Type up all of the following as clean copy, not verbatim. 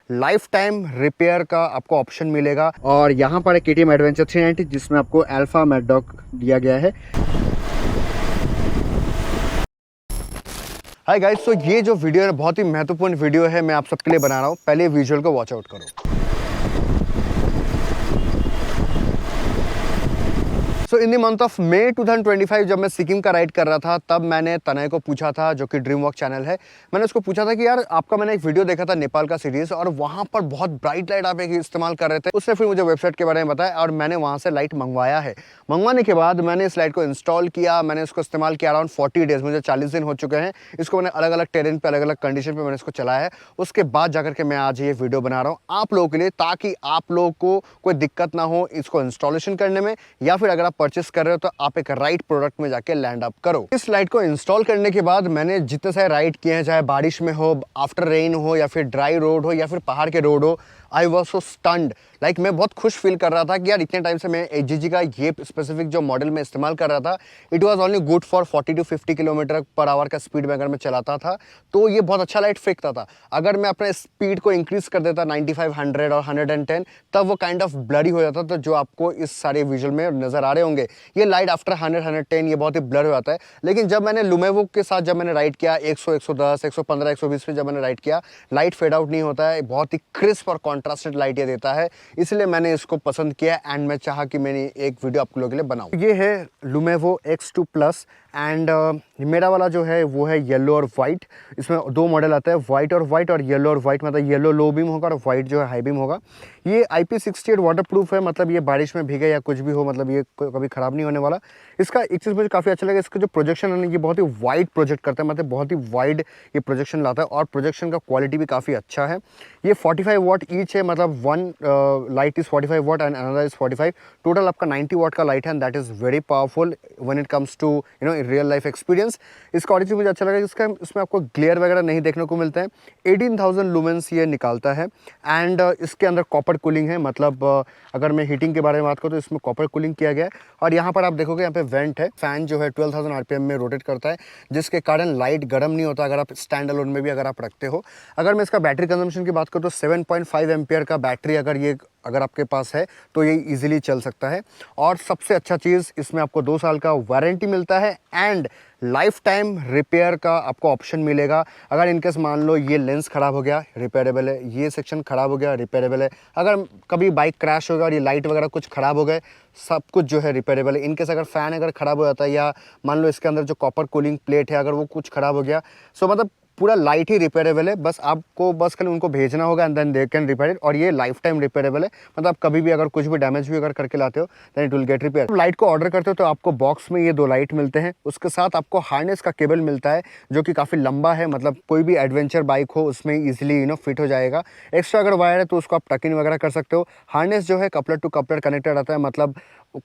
Life time repair का आपको option मिलेगा। और यहाँ पर एक KTM एडवेंचर 390 जिसमें आपको अल्फा मैड डॉग दिया गया है। हाय गाइस, तो ये जो वीडियो है बहुत ही महत्वपूर्ण वीडियो है, मैं आप सबके लिए बना रहा हूँ। पहले विजुअल को वॉच आउट करो। So in the month of May 2025 जब मैं सिक्किम का राइड कर रहा था, तब मैंने तनय को पूछा था, जो कि ड्रीम वॉक चैनल है, मैंने उसको पूछा था कि यार आपका मैंने एक वीडियो देखा था नेपाल का सीरीज, और वहाँ पर बहुत ब्राइट लाइट आप एक इस्तेमाल कर रहे थे। उसने फिर मुझे वेबसाइट के बारे में बताया और मैंने वहाँ से लाइट मंगवाया है। मंगवाने के बाद मैंने इस लाइट को इंस्टॉल किया, मैंने इसको इस्तेमाल किया अराउंड 40 डेज, मुझे 40 दिन हो चुके हैं। इसको मैंने अलग अलग टेरेन पे, अलग अलग कंडीशन पे मैंने इसको चलाया है। उसके बाद जाकर के मैं आज ये वीडियो बना रहा हूँ आप लोगों के लिए, ताकि आप लोगों को कोई दिक्कत ना हो इसको इंस्टॉलेशन करने में, या फिर अगर आप परचेस कर रहे हो तो आप एक राइट प्रोडक्ट में जाके लैंड अप करो। इस लाइट को इंस्टॉल करने के बाद मैंने जितने सारे राइड किए हैं, चाहे बारिश में हो, आफ्टर रेन हो, या फिर ड्राई रोड हो, या फिर पहाड़ के रोड हो, I was so stunned. Like मैं बहुत खुश फील कर रहा था कि यार इतने टाइम से मैं HGG का ये स्पेसिफिक जो मॉडल में इस्तेमाल कर रहा था, it was only good for 40 to 50 kilometre per hour का स्पीड में अगर मैं चलाता था तो ये बहुत अच्छा लाइट फेंकता था। अगर मैं अपने स्पीड को इंक्रीज कर देता 95, 100 और 110, तब वो काइंड ऑफ ब्लरी हो जाता। तो जो आपको इस सारे विजुअल में नजर आ रहे होंगे, ये लाइट आफ्टर 100, 110 ये बहुत ही ब्लर हो जाता है। लेकिन जब मैंने लुमेवो के साथ जब मैंने राइड किया 100, 110, 115, 120 पे जब मैंने राइड किया, लाइट फेड आउट नहीं होता है, बहुत ही क्रिस्प और कॉन्ट्रास्टेड लाइट ये देता है। इसलिए मैंने इसको पसंद किया एंड मैं चाहा कि मैंने एक वीडियो आप लोगों के लिए बनाऊं। ये है लुमेवो X2 प्लस एंड मेरा वाला जो है वो है येलो और वाइट। इसमें दो मॉडल आता है, वाइट और येलो और वाइट, मतलब येलो लो बीम होगा और वाइट जो है हाई बीम होगा। ये IP68 वाटर प्रूफ है, मतलब ये बारिश में भीगे या कुछ भी हो, मतलब ये कभी ख़राब नहीं होने वाला। इसका एक चीज़ मुझे काफ़ी अच्छा लगा, इसका जो प्रोजेक्शन है ये बहुत ही वाइड प्रोजेक्ट करता है, मतलब बहुत ही वाइड ये प्रोजेक्शन लाता है, और प्रोजेक्शन का क्वालिटी भी काफ़ी अच्छा है। ये 45 वाट ईच है, मतलब one light is 45 watt and another is 45। Total आपका 90 वाट का लाइट है and that is very powerful when it comes to real life experience. इसका और चीज़ मुझे अच्छा लगा, इसमें आपको ग्लेयर वगैरह नहीं देखने को मिलता है। 18,000 लुमेंस ये निकालता है एंड इसके अंदर कॉपर कूलिंग है, मतलब अगर मैं हीटिंग के बारे में बात करूँ तो इसमें कॉपर कूलिंग किया गया है। और यहाँ पर आप देखोगे यहाँ पे वेंट है, फैन जो है 12,000 RPM में रोटेट करता है, जिसके कारण लाइट गर्म नहीं होता अगर आप स्टैंड अलोन में भी अगर आप रखते हो। अगर मैं इसका बैटरी कंजम्पशन की बात करूँ तो 7.5 एम्पियर का बैटरी अगर आपके पास है तो ये इजीली चल सकता है। और सबसे अच्छा चीज़, इसमें आपको 2 साल का वारंटी मिलता है एंड लाइफ टाइम रिपेयर का आपको ऑप्शन मिलेगा। अगर इनकेस मान लो ये लेंस ख़राब हो गया, रिपेयरेबल है, ये सेक्शन ख़राब हो गया, रिपेयरेबल है। अगर कभी बाइक क्रैश होगा और ये लाइट वगैरह कुछ ख़राब हो गए, सब कुछ जो है रिपेयरेबल है। इनकेस अगर फ़ैन अगर ख़राब हो जाता है, या मान लो इसके अंदर जो कॉपर कूलिंग प्लेट है अगर वो कुछ ख़राब हो गया, सो मतलब पूरा लाइट ही रिपेयरेबल है। बस आपको खाली उनको भेजना होगा and then they can repair it. और ये लाइफ टाइम रिपेयरेबल है, मतलब कभी भी अगर कुछ भी डैमेज भी अगर करके लाते हो then it will get repair. Light को ऑर्डर करते हो तो आपको बॉक्स में ये 2 लाइट मिलते हैं, उसके साथ आपको हार्नेस का केबल मिलता है जो कि काफ़ी लंबा है, मतलब कोई भी एडवेंचर बाइक हो उसमें ईजिली फिट हो जाएगा। एक्स्ट्रा अगर वायर है तो उसको आप टक इन वगैरह कर सकते हो। हार्नेस जो है कपलर टू कपलर कनेक्टेड आता है, मतलब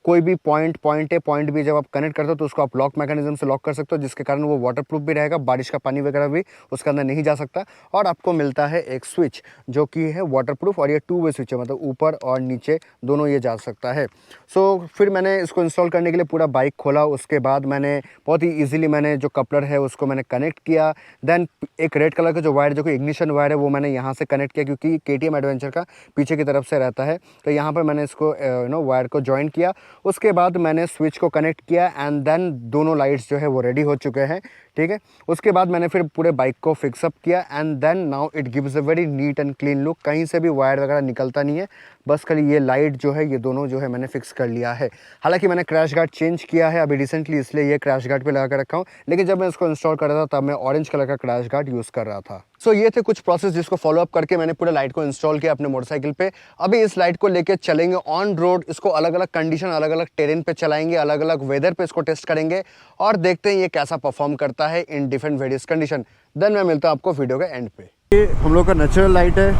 कोई भी पॉइंट A पॉइंट B जब आप कनेक्ट करते हो तो उसको आप लॉक मैकेनिज्म से लॉक कर सकते हो, जिसके कारण वो वाटर प्रूफ भी रहेगा, बारिश का पानी वगैरह भी उसके अंदर नहीं जा सकता। और आपको मिलता है एक स्विच जो कि है वाटर प्रूफ, और ये 2 वे स्विच है, मतलब ऊपर और नीचे दोनों ये जा सकता है। सो फिर मैंने इसको इंस्टॉल करने के लिए पूरा बाइक खोला, उसके बाद मैंने बहुत ही ईजिली मैंने जो कपलर है उसको मैंने कनेक्ट किया। देन एक रेड कलर का जो वायर, जो कि इग्निशन वायर है, वो मैंने यहाँ से कनेक्ट किया, क्योंकि KTM एडवेंचर का पीछे की तरफ से रहता है। तो यहाँ पर मैंने इसको वायर को ज्वाइन किया। उसके बाद मैंने स्विच को कनेक्ट किया एंड देन दोनों लाइट्स जो है वो रेडी हो चुके हैं, ठीक है। उसके बाद मैंने फिर पूरे बाइक को फिक्सअप किया and then now it gives a very neat and clean look. कहीं से भी वायर वगैरह निकलता नहीं है, बस खाली ये लाइट जो है ये दोनों जो है मैंने फिक्स कर लिया है। हालांकि मैंने क्रैश गार्ड चेंज किया है अभी रिसेंटली, इसलिए ये क्रैश गार्ड पे लगा कर रखा हूँ, लेकिन जब मैं इसको इंस्टॉल कर रहा था तब मैं ऑरेंज कलर का क्रैश गार्ड यूज़ कर रहा था। सो ये थे कुछ प्रोसेस जिसको फॉलोअप करके मैंने पूरे लाइट को इंस्टॉल किया अपने मोटरसाइकिल पे। अभी इस लाइट को लेके चलेंगे ऑन रोड, इसको अलग अलग कंडीशन, अलग अलग टेरेन पे चलाएंगे, अलग अलग वेदर पे इसको टेस्ट करेंगे और देखते हैं ये कैसा परफॉर्म करता है in different various condition. Then मैं मिलता हूँ आपको वीडियो के एंड पे। ये हम लोग का नेचुरल लाइट है।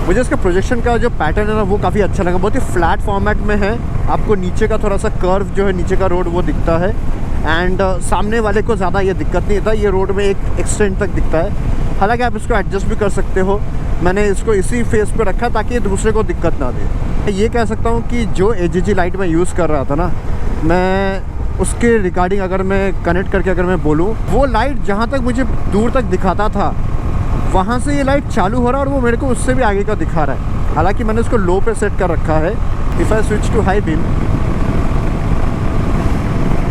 मुझे इसका प्रोजेक्शन का जो पैटर्न है ना वो काफ़ी अच्छा लगा, बहुत ही फ्लैट फॉर्मेट में है। आपको नीचे का थोड़ा सा कर्व जो है, नीचे का रोड वो दिखता है एंड सामने वाले को ज़्यादा ये दिक्कत नहीं होता, ये रोड में एक एक्सटेंट तक दिखता है। हालांकि आप इसको एडजस्ट भी कर सकते हो, मैंने इसको इसी फेस पे रखा ताकि दूसरे को दिक्कत ना दे। ये कह सकता हूँ कि जो HGG लाइट मैं यूज़ कर रहा था ना, मैं उसके रिगार्डिंग अगर मैं कनेक्ट करके अगर मैं बोलूँ, वो लाइट जहाँ तक मुझे दूर तक दिखाता था वहाँ से ये लाइट चालू हो रहा है और वो मेरे को उससे भी आगे का दिखा रहा है। हालांकि मैंने उसको लो पे सेट कर रखा है। If I switch to high beam,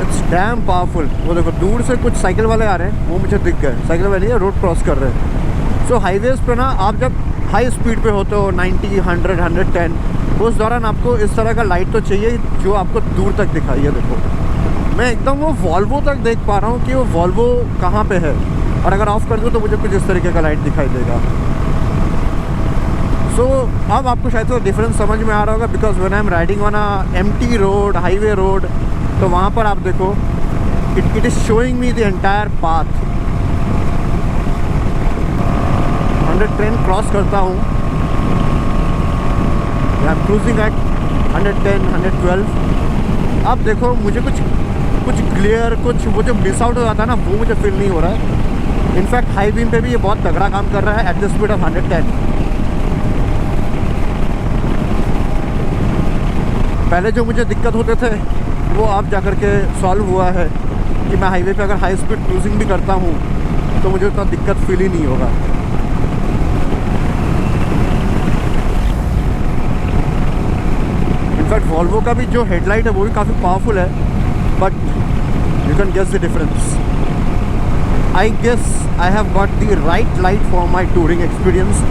it's damn powerful. वो देखो दूर से कुछ साइकिल वाले आ रहे हैं, वो मुझे दिख गए। साइकिल वाले रोड क्रॉस कर रहे हैं। सो हाईवेज़ पे ना आप जब हाई स्पीड पे होते हो 90, 100, 110, उस दौरान आपको इस तरह का लाइट तो चाहिए जो आपको दूर तक दिखाई है। देखो मैं एकदम वो वॉल्वो तक देख पा रहा हूँ कि वो वॉल्वो कहाँ पे है, और अगर ऑफ कर दूँ तो मुझे कुछ इस तरीके का लाइट दिखाई देगा। सो अब आपको शायद तो डिफरेंस समझ में आ रहा होगा, because when I am riding on a empty road, highway road, तो वहाँ पर आप देखो it is showing me the entire path. 110 cross करता हूँ, आई एम क्रूजिंग एट 110, 112। अब देखो मुझे कुछ ग्लेयर, कुछ वो जो मिस आउट हो जाता है ना, वो मुझे फील नहीं हो रहा है। इनफैक्ट हाई बीम पे भी ये बहुत तगड़ा काम कर रहा है एट द स्पीड ऑफ 110। पहले जो मुझे दिक्कत होते थे वो अब जा कर के सॉल्व हुआ है कि मैं हाईवे पे अगर हाई स्पीड क्रूजिंग भी करता हूँ तो मुझे उतना दिक्कत फील ही नहीं होगा। इनफैक्ट वॉल्वो का भी जो हेडलाइट है वो भी काफ़ी पावरफुल है, but you can guess the difference. I guess I have got the right light for my touring experience.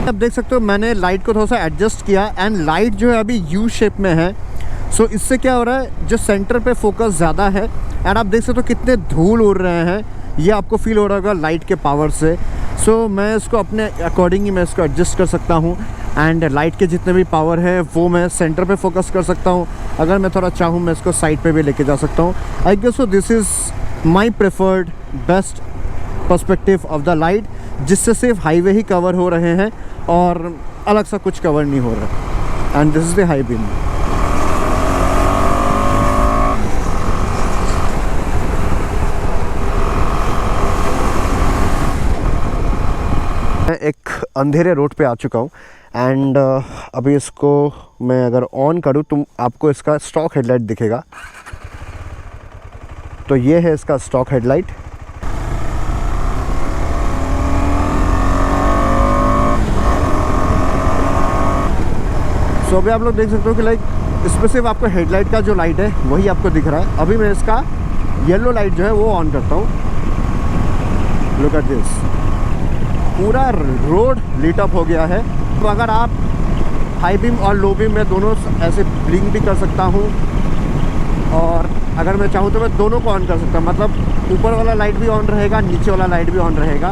अब देख सकते हो मैंने लाइट को थोड़ा सा एडजस्ट किया एंड लाइट जो है अभी यू शेप में है। सो इससे क्या हो रहा है, जो सेंटर पे फोकस ज़्यादा है एंड आप देख सकते हो कितने धूल उड़ रहे हैं, ये आपको फील हो रहा होगा लाइट के पावर से। सो मैं इसको अपने अकॉर्डिंग ही मैं इसको एडजस्ट कर सकता हूँ एंड लाइट के जितने भी पावर है वो मैं सेंटर पे फोकस कर सकता हूँ। अगर मैं थोड़ा चाहूँ मैं इसको साइड पे भी लेके जा सकता हूँ। I guess so this is my preferred best perspective of the light, जिससे सिर्फ हाईवे ही कवर हो रहे हैं और अलग सा कुछ कवर नहीं हो रहा। And this is the high beam. मैं एक अंधेरे रोड पे आ चुका हूँ एंड अभी इसको मैं अगर ऑन करूँ तो आपको इसका स्टॉक हेडलाइट दिखेगा। तो ये है इसका स्टॉक हेडलाइट। सो अभी आप लोग देख सकते हो कि लाइक इसमें सिर्फ आपको हेडलाइट का जो लाइट है वही आपको दिख रहा है। अभी मैं इसका येलो लाइट जो है वो ऑन करता हूँ। लुक एट दिस, पूरा रोड लीट अप हो गया है। तो अगर आप हाई बीम और लो बीम में दोनों ऐसे ब्लिंक भी कर सकता हूँ, और अगर मैं चाहूँ तो मैं दोनों को ऑन कर सकता हूँ। मतलब ऊपर वाला लाइट भी ऑन रहेगा, नीचे वाला लाइट भी ऑन रहेगा।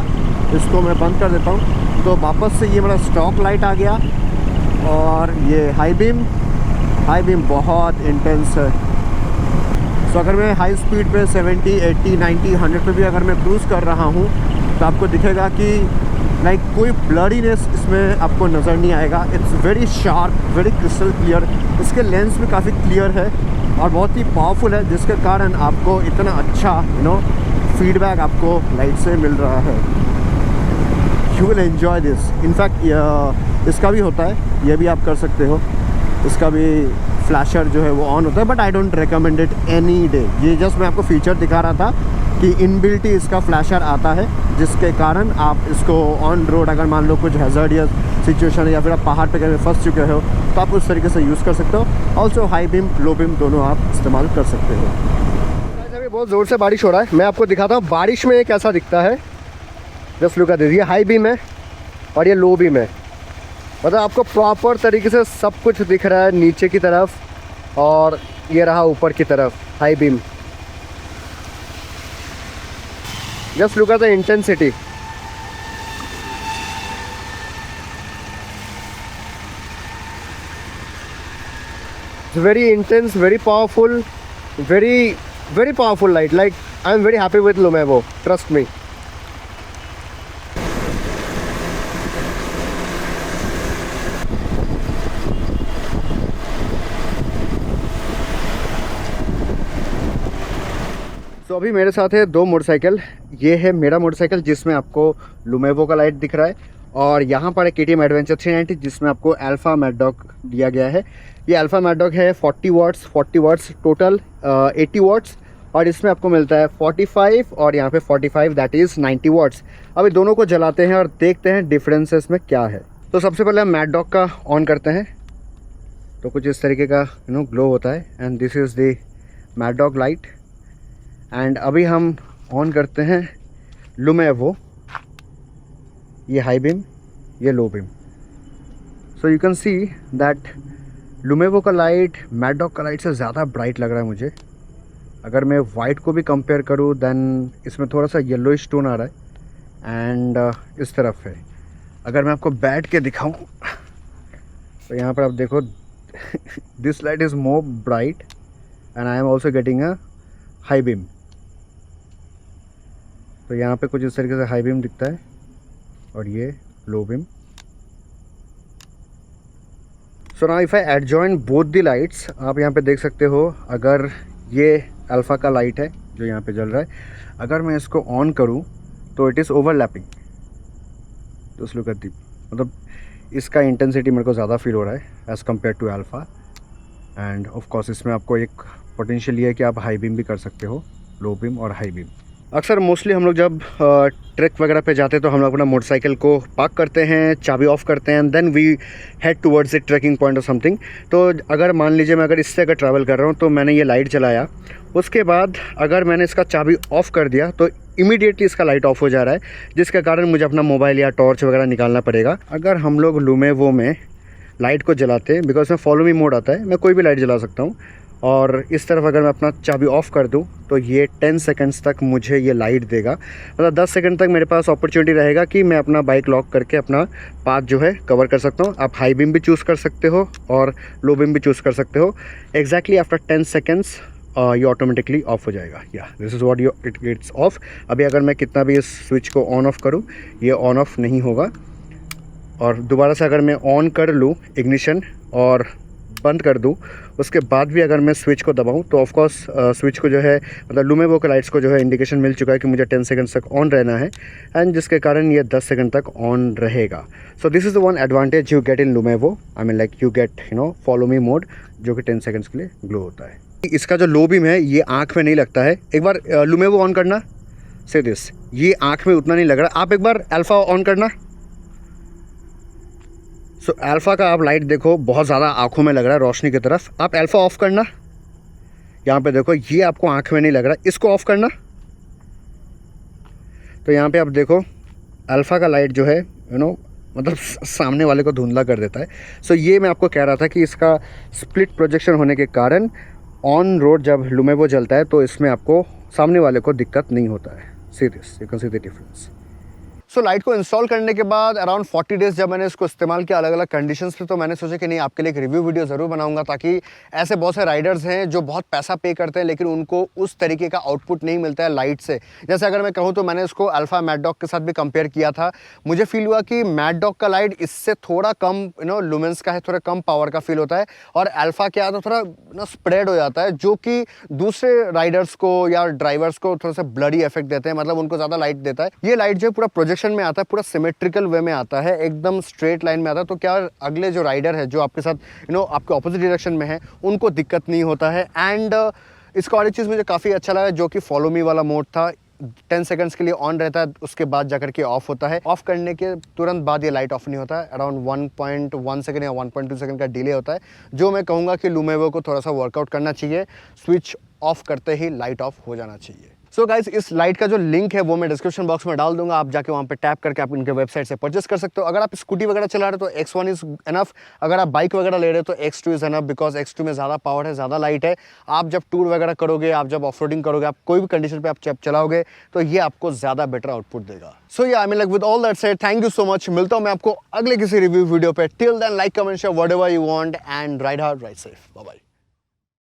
इसको मैं बंद कर देता हूँ तो वापस से ये मेरा स्टॉक लाइट आ गया। और ये हाई बीम बहुत इंटेंस है। तो अगर मैं हाई स्पीड पे 70, 80, 90, 100 पे भी अगर मैं क्रूज़ कर रहा हूँ तो आपको दिखेगा कि लाइक कोई ब्लरीनेस इसमें आपको नज़र नहीं आएगा। It's very sharp, very crystal clear. इसके लेंस भी काफ़ी क्लियर है और बहुत ही पावरफुल है, जिसके कारण आपको इतना अच्छा फीडबैक आपको लाइट से मिल रहा है। You will enjoy this. In fact इसका भी होता है, ये भी आप कर सकते हो। इसका भी फ्लैशर जो है वो ऑन होता है, but I don't recommend it any day. ये जस्ट मैं आपको फीचर दिखा रहा था कि इनबिल्ट ही इसका फ्लैशर आता है, जिसके कारण आप इसको ऑन रोड अगर मान लो कुछ हैज़र्डियस सिचुएशन है या फिर आप पहाड़ पे कहीं फंस चुके हो तो आप उस तरीके से यूज़ कर सकते हो। Also high beam, low beam दोनों आप इस्तेमाल कर सकते हो। अभी बहुत ज़ोर से बारिश हो रहा है, मैं आपको दिखाता हूँ बारिश में कैसा दिखता है। जस्ट लुक एट दिस, ये हाई बीम है और ये लो बीम है। मतलब आपको प्रॉपर तरीके से सब कुछ दिख रहा है नीचे की तरफ, और ये रहा ऊपर की तरफ high beam. Just look at the intensity. very intense, very powerful, very powerful light. Like I'm very happy with Lumevo, trust me. तो अभी मेरे साथ है दो मोटरसाइकिल। ये है मेरा मोटरसाइकिल जिसमें आपको लुमेवो का लाइट दिख रहा है, और यहाँ पर एक KTM एडवेंचर 390 जिसमें आपको अल्फा मैड डॉग दिया गया है। ये अल्फा मैड डॉग है 40 वाट्स टोटल, 80 वाट्स और इसमें आपको मिलता है 45 और यहाँ पे 45, दैट इज़ 90 वाट्स। अभी दोनों को जलाते हैं और देखते हैं डिफरेंसेस में क्या है। तो सबसे पहले हम मैड डॉग का ऑन करते हैं, तो कुछ इस तरीके का ग्लो होता है, and this is the mad dog light. And अभी हम ऑन करते हैं लुमेवो, ये हाई बीम, ये low beam. So you can see that Lumevo का लाइट मैड डॉग का लाइट से ज़्यादा ब्राइट लग रहा है मुझे। अगर मैं वाइट को भी कंपेयर करूँ देन इसमें थोड़ा सा येलोइश टोन आ रहा है, एंड इस तरफ है। अगर मैं आपको बैठ के दिखाऊं तो यहाँ पर आप देखो this light is more bright and I am also getting a high beam. तो यहाँ पे कुछ इस तरीके से हाई बीम दिखता है और ये low beam. So now if I adjoin both the lights, आप यहाँ पे देख सकते हो, अगर ये अल्फ़ा का लाइट है जो यहाँ पे जल रहा है, अगर मैं इसको ऑन करूँ तो इट इज़ ओवरलैपिंग। तो लुक एट दी, मतलब इसका इंटेंसिटी मेरे को ज़्यादा फील हो रहा है as compare to Alpha. And of course इसमें आपको एक पोटेंशियल ये है कि आप हाई बीम भी कर सकते हो, लो बीम और हाई बीम। अक्सर मोस्टली हम लोग जब ट्रैक वगैरह पे जाते हैं तो हम लोग अपना मोटरसाइकिल को पार्क करते हैं, चाबी ऑफ करते हैं, then we head towards a trekking point और समथिंग। तो अगर मान लीजिए मैं अगर इससे अगर ट्रैवल कर रहा हूँ तो मैंने ये लाइट जलाया, उसके बाद अगर मैंने इसका चाबी ऑफ़ कर दिया तो इमीडिएटली इसका लाइट ऑफ हो जा रहा है, जिसके कारण मुझे अपना मोबाइल या टॉर्च वगैरह निकालना पड़ेगा। अगर हम लोग लुमेवो में लाइट को जलाते हैं, बिकॉज में फॉलो मी मोड आता है, मैं कोई भी लाइट जला सकता हूँ, और इस तरफ अगर मैं अपना चाबी ऑफ़ कर दूं तो ये 10 सेकंड्स तक मुझे ये लाइट देगा। मतलब 10 सेकंड तक मेरे पास अपॉर्चुनिटी रहेगा कि मैं अपना बाइक लॉक करके अपना पाथ जो है कवर कर सकता हूँ। आप हाई बीम भी चूज़ कर सकते हो और लो बीम भी चूज़ कर सकते हो। एग्जैक्टली आफ्टर 10 सेकंड्स ये ऑटोमेटिकली ऑफ हो जाएगा। या this is what it gets off. अभी अगर मैं कितना भी इस स्विच को ऑन ऑफ करूँ, ये ऑन ऑफ नहीं होगा। और दोबारा से अगर मैं ऑन कर लूँ इग्निशन और बंद कर दूँ, उसके बाद भी अगर मैं स्विच को दबाऊँ तो ऑफकोर्स स्विच को जो है, मतलब लुमेवो के लाइट्स को जो है इंडिकेशन मिल चुका है कि मुझे 10 सेकंड तक ऑन रहना है, एंड जिसके कारण ये 10 सेकंड तक ऑन रहेगा। So this is the one advantage you get in Lumevo. I mean like you get follow me mode, जो कि 10 सेकंड्स के लिए ग्लो होता है। इसका जो लो बीम है ये आँख में नहीं लगता है। एक बार लुमेवो ऑन करना, से दिस, ये आँख में उतना नहीं लग रहा। आप एक बार अल्फ़ा ऑन करना। सो अल्फ़ा का आप लाइट देखो बहुत ज़्यादा आँखों में लग रहा है रोशनी की तरफ। आप अल्फ़ा ऑफ़ करना, यहाँ पे देखो ये आपको आँख में नहीं लग रहा। इसको ऑफ़ करना तो यहाँ पे आप देखो अल्फ़ा का लाइट जो है मतलब सामने वाले को धुंधला कर देता है। सो ये मैं आपको कह रहा था कि इसका स्प्लिट प्रोजेक्शन होने के कारण ऑन रोड जब लुमेवो जलता है तो इसमें आपको सामने वाले को दिक्कत नहीं होता है। See this, you can see the difference. So light को इंस्टॉल करने के बाद अराउंड 40 डेज़ जब मैंने इसको इस्तेमाल किया अलग अलग कंडीशंस पे, तो मैंने सोचा कि नहीं, आपके लिए एक रिव्यू वीडियो ज़रूर बनाऊंगा, ताकि ऐसे बहुत से राइडर्स हैं जो बहुत पैसा पे करते हैं लेकिन उनको उस तरीके का आउटपुट नहीं मिलता है लाइट से। जैसे अगर मैं कहूँ तो मैंने इसको अल्फ़ा मैड डॉग के साथ भी कंपेयर किया था। मुझे फील हुआ कि मैड डॉग का लाइट इससे थोड़ा कम लुमेंस का है, थोड़ा कम पावर का फील होता है, और अल्फ़ा क्या आता है थोड़ा स्प्रेड हो जाता है, जो कि दूसरे राइडर्स को या ड्राइवर्स को थोड़ा सा ब्लडी इफेक्ट देते हैं, मतलब उनको ज़्यादा लाइट देता है। ये लाइट जो पूरा प्रोजेक्शन में आता है, पूरा सिमेट्रिकल वे में आता है, एकदम स्ट्रेट लाइन में आता है, तो क्या अगले जो राइडर है जो आपके साथ आपके ऑपोजिट डायरेक्शन में है उनको दिक्कत नहीं होता है। एंड इसका और एक चीज़ मुझे काफ़ी अच्छा लगा जो कि फॉलो मी वाला मोड था। 10 सेकंड्स के लिए ऑन रहता है, उसके बाद जाकर के ऑफ होता है। ऑफ करने के तुरंत बाद ये लाइट ऑफ नहीं होता है। अराउंड 1.1 सेकंड या 1.2 सेकंड का डिले होता है, जो मैं कहूँगा कि लुमेवो को थोड़ा सा वर्कआउट करना चाहिए। स्विच ऑफ करते ही लाइट ऑफ हो जाना चाहिए। सो गाइज, इस लाइट का जो लिंक है वो मैं डिस्क्रिप्शन बॉक्स में डाल दूंगा, आप जाके वहाँ पे टैप करके आप इनके वेबसाइट से परचेस कर सकते हो। अगर आप स्कूटी वगैरह चला रहे हो तो X1 इज़ इनफ, अगर आप बाइक वगैरह ले रहे हो तो X2 is enough, because X2 में ज़्यादा पावर है, ज़्यादा लाइट है। आप जब टूर वगैरह करोगे, आप जब ऑफ रोडिंग करोगे, आप कोई भी कंडीशन पे आप जब चलाओगे तो ये आपको ज़्यादा बेटर आउटपुट देगा। So yeah I mean like with all that said, thank you so much. मिलता हूँ मैं आपको अगले किसी रिव्यू वीडियो पे। Till then like, comment, share whatever you want and ride hard, ride safe. Bye bye.